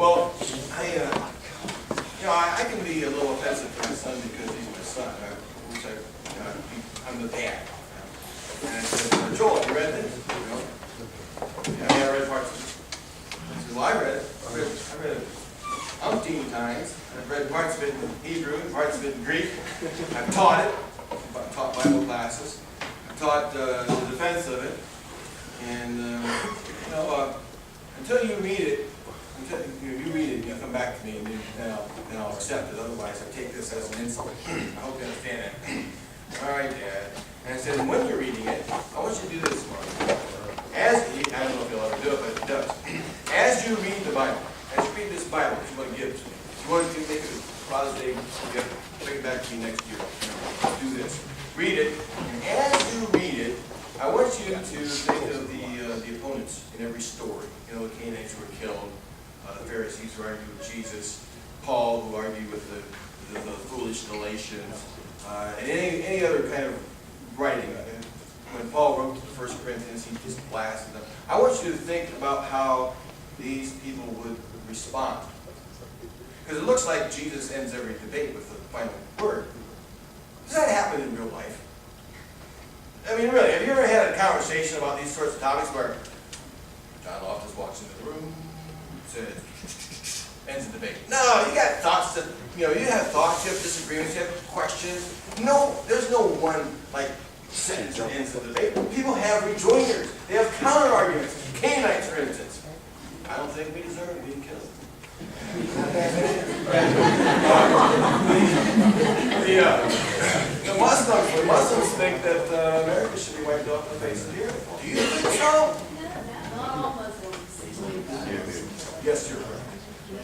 Well, I can be a little offensive to my son because he's my son. I'm the dad. And I said, Joel, have you read this? Yeah, I read parts of it. I said, well, I read it. I read it umpteen times. I've read parts of it in Hebrew, parts of it in Greek. I've taught it. I've taught Bible classes. I've taught the defense of it. And, until you read it, you come back to me and then I'll accept it. Otherwise, I take this as an insult. I hope you understand that. All right, Dad. And I said, when you're reading it, I want you to do this, Mark. I don't know if you'll ever do it, but it does. As you read the Bible, as you read this Bible that you want to give to me, you want to make it a Father's Day gift, bring it back to me next year. Do this. Read it, and as you read it, I want you to think of the opponents in every story. The Canaanites who were killed, the Pharisees who argued with Jesus, Paul who argued with the foolish Galatians, and any other kind of writing. When Paul wrote to the 1 Corinthians, he just blasted them. I want you to think about how these people would respond. Because it looks like Jesus ends every debate with the final word. Does that happen in real life? I mean, really, have you ever had a conversation about these sorts of topics where John Loftus walks into the room, says, ends the debate? No, you got thoughts that, you have thoughts, you have disagreements, you have questions. No, there's no one, sentence that ends the debate. People have rejoinders. They have counter-arguments. Canaanites, for instance. I don't think we deserve being killed. The Muslims think that America should be wiped off the face of the earth. Do you think so? Not all Muslims. Yes, you're right.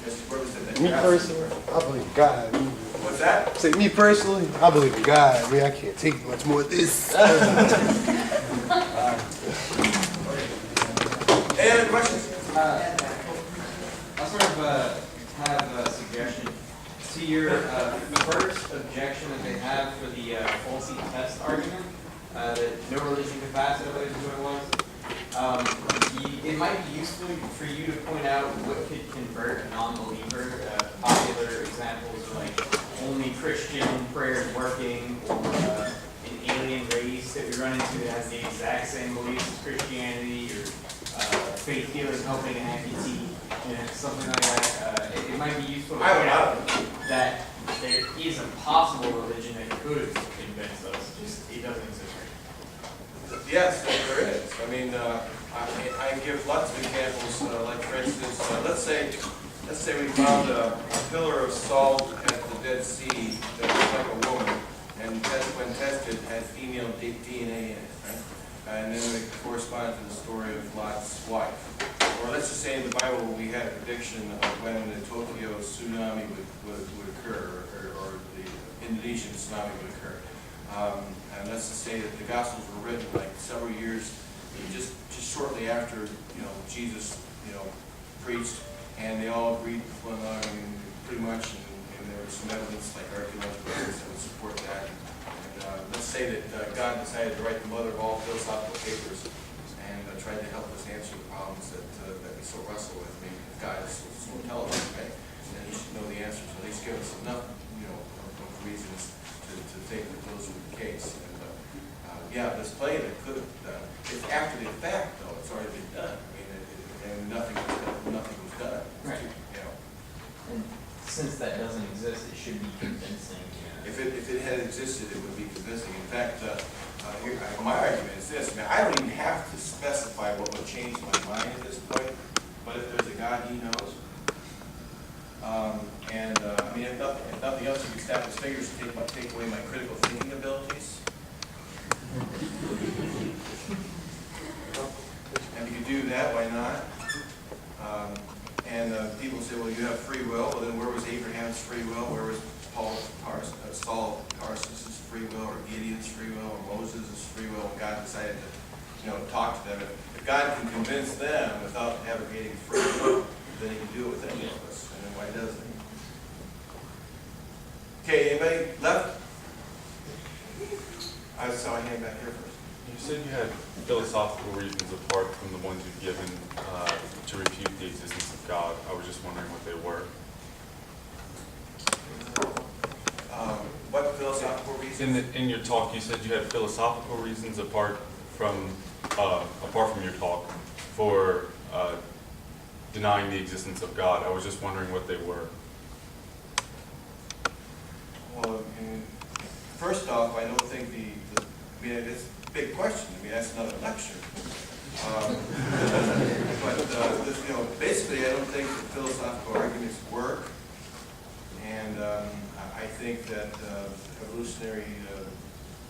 Yes, your brother said that. Me personally, I believe in God. What's that? Say me personally, I believe in God. I mean, I can't take much more of this. Any other questions? I sort of have a suggestion. To your first objection that they have for the falsy test argument, that no religion can pass it, I believe is what it was. It might be useful for you to point out what could convert a non-believer. Popular examples are like only Christian prayers working, or an alien race that we run into that has the exact same beliefs as Christianity, or faith healers helping an amputee, something like that. It might be useful to point out that there is a possible religion that could convince us, just it doesn't exist right now. Yes, there is. I mean, I give lots of examples, like for instance, let's say we found a pillar of salt at the Dead Sea that looked like a woman, and when tested had female DNA in it, right? And then it corresponded to the story of Lot's wife. Or let's just say in the Bible we had a prediction of when the Tokyo tsunami would occur, or the Indonesian tsunami would occur. And let's just say that the Gospels were written like several years, just shortly after Jesus preached, and they all agreed with one another. I mean, pretty much, and there was some evidence like archaeological evidence that would support that. And let's say that God decided to write the mother of all philosophical papers and tried to help us answer the problems that we so wrestle with. I mean, if God is so intelligent, right? Then He should know the answers. At least give us enough, of reasons to think that those were the case. And this play that could have done. It's after the fact, though. It's already been done. I mean, and nothing was done. Right. And since that doesn't exist, it should be convincing. If it had existed, it would be convincing. In fact, my argument is this. I mean, I don't even have to specify what would change my mind at this point, but if there's a God, He knows. I mean, if nothing else, He could snap His fingers and take away my critical thinking abilities. And if you could do that, why not? People say, well, you have free will. Well, then where was Abraham's free will? Where was Saul of Tarsus' free will, or Gideon's free will, or Moses' free will? When God decided to, talk to them. If God can convince them without abrogating free will, then He can do it with any of us. And then why doesn't He? Okay, anybody left? I saw a hand back here first. You said you had philosophical reasons apart from the ones you've given to refute the existence of God. I was just wondering what they In your talk, you said you had philosophical reasons apart from your talk for denying the existence of God. I was just wondering what they were. Well, first off, I don't think I mean, it's a big question. I mean, that's another lecture. But basically, I don't think the philosophical arguments work, and I think that evolutionary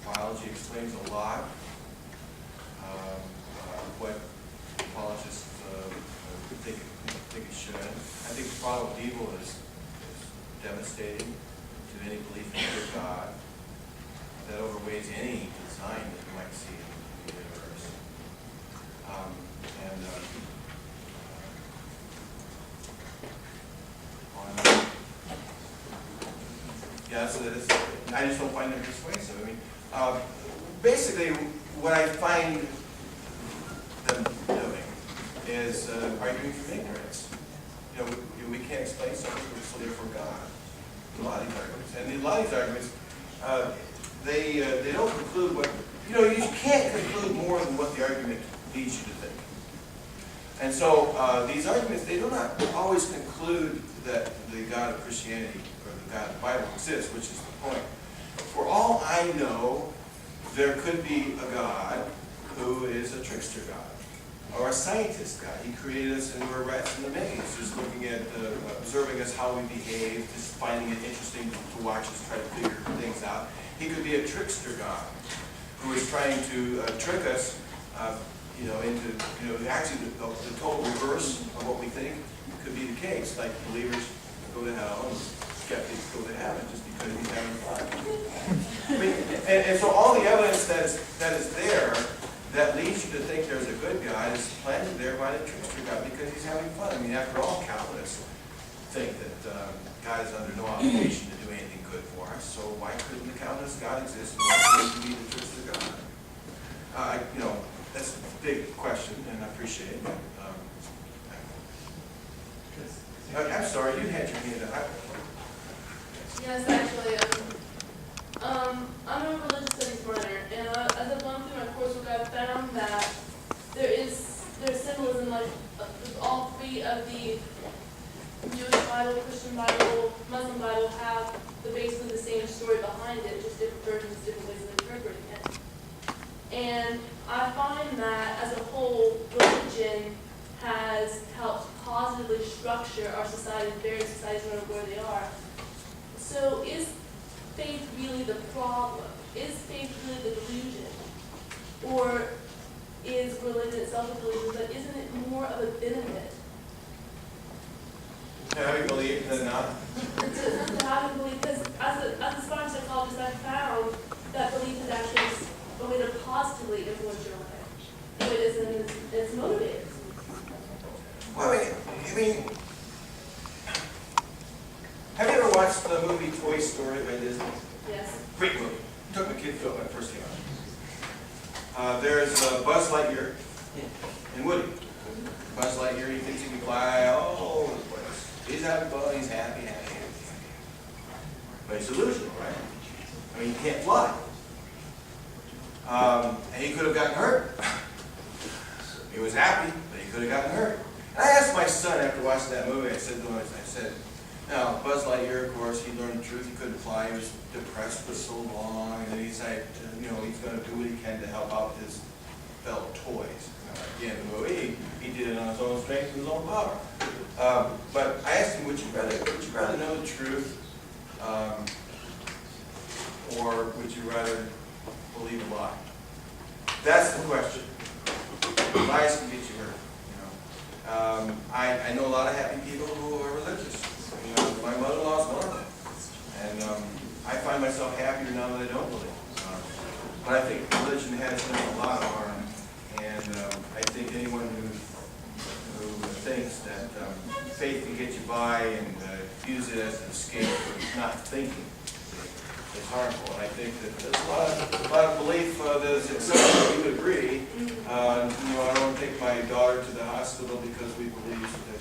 biology explains a lot what apologists think it should. I think the problem with evil is devastating to any belief in a good God that overweighs any design that you might see in the universe. I just don't find them persuasive. I mean, basically, what I find them doing is arguing from ignorance. We can't explain something, so therefore God. A lot of these arguments, and a lot of these arguments, they don't conclude what you can't conclude more than what the argument leads you to think. And so these arguments, they do not always conclude that the God of Christianity or the God of the Bible exists, which is the point. For all I know, there could be a God who is a trickster God, or a scientist God. He created us and we're rats in the maze, just looking at, observing us how we behave, just finding it interesting to watch us try to figure things out. He could be a trickster God who is trying to trick us, into, actually the total reverse of what we think could be the case. Like believers go to hell and skeptics go to heaven just because he's having fun. I mean, and so all the evidence that is there that leads you to think there's a good God is planted there by the trickster God because he's having fun. I mean, after all, Calvinists think that God is under no obligation to do anything good for us. So why couldn't the Calvinist God exist and why couldn't he be the trickster God? That's a big question, and I appreciate it. I'm sorry, you had your hand up. Yes, actually, I'm a religious studies minor, and as I've gone through my coursework, I've found that there's symbolism like all three of the Jewish Bible, Christian Bible, Muslim Bible have basically the same story behind it, just different versions, different ways of interpreting it. And I find that as a whole, religion has helped positively structure our society, various societies where they are. So is faith really the problem? Is faith really the delusion? Or is religion itself a delusion, but isn't it more of a benefit? To have you believe than not? To have you believe, because as a spiritual psychologist, I found that belief is actually a way to positively influence your life. So it isn't, it's motivated. Well, I mean, have you ever watched the movie Toy Story by Disney? Yes. Great movie. Took my kid to it when it first came out. There's Buzz Lightyear and Woody. Buzz Lightyear, he thinks he can fly all over the place. He's having fun, he's happy. But he's delusional, right? I mean, he can't fly. And he could have gotten hurt. He was happy, but he could have gotten hurt. And I asked my son after watching that movie, I said, now, Buzz Lightyear, of course, he learned the truth. He couldn't fly. He was depressed for so long. And then he's like, he's going to do what he can to help out his fellow toys. Again, the movie, he did it on his own strength and his own power. But I asked him, would you rather know the truth, or would you rather believe a lie? That's the question. Lies can get you hurt. I know a lot of happy people who are religious. My mother-in-law is one of them. And I find myself happier now that I don't believe. But I think religion has done a lot of harm. And I think anyone who thinks that faith can get you by and use it as an escape for not thinking is harmful. And I think that there's a lot of belief that is acceptable. You would agree. I don't want to take my daughter to the hospital because we believe that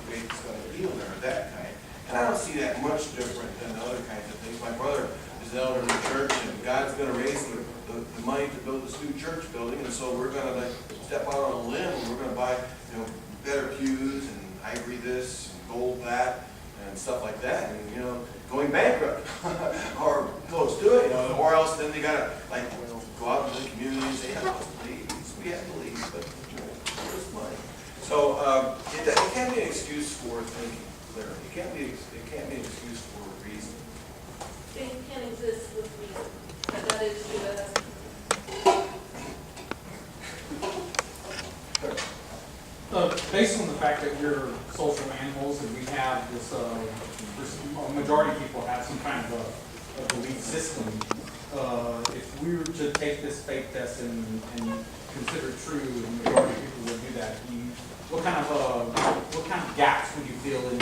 faith is going to heal her, that kind. And I don't see that much different than other kinds of things. My brother is an elder in the church, and God's gonna raise the money to build this new church building, and so we're gonna like step out on a limb, and we're gonna buy, better pews, and ivory this, and gold that, and stuff like that, and, going bankrupt, or close to it, or else then they gotta, go out into the community and say, please, we have to leave, but, where's money? So, it can't be an excuse for thinking clearly. It can't be an excuse for reason. Things can exist with reason. That is true, that's. Based on the fact that we're social animals and we have this, a majority of people have some kind of a belief system. If we were to take this faith test and consider it true, and the majority of people would do that, what kind of gaps would you feel in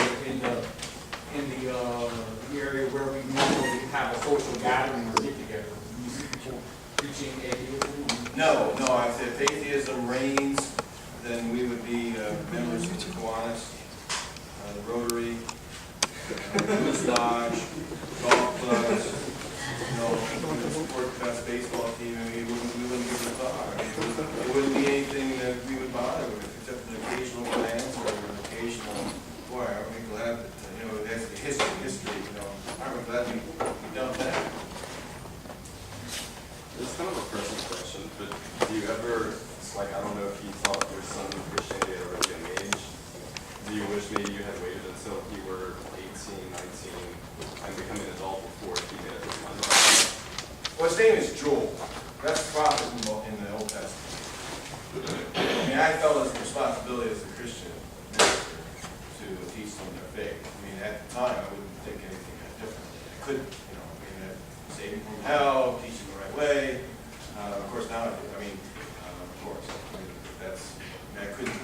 the area where we normally have a social gathering or get together? You see people preaching atheism? No. I'd say if atheism reigns, then we would be members of the Kiwanis, the Rotary, Lewis Lodge, golf clubs, we would support the best baseball team, and we wouldn't give it a thought. It wouldn't be anything that we would bother with, except an occasional glance or an occasional, boy, aren't we glad that, that's the history, aren't we glad we done that? It's kind of a personal question, but do you ever, I don't know if you taught your son Christianity at a really young age, do you wish maybe you had waited until you were 18, 19, and becoming an adult before he made up his mind about it? Well, his name is Joel. That's the prophet in the Old Testament. I felt as a responsibility as a Christian minister to teach them their faith. At the time, I wouldn't think anything differently. I couldn't, save them from hell, teach them the right way. Of course, now I do. I couldn't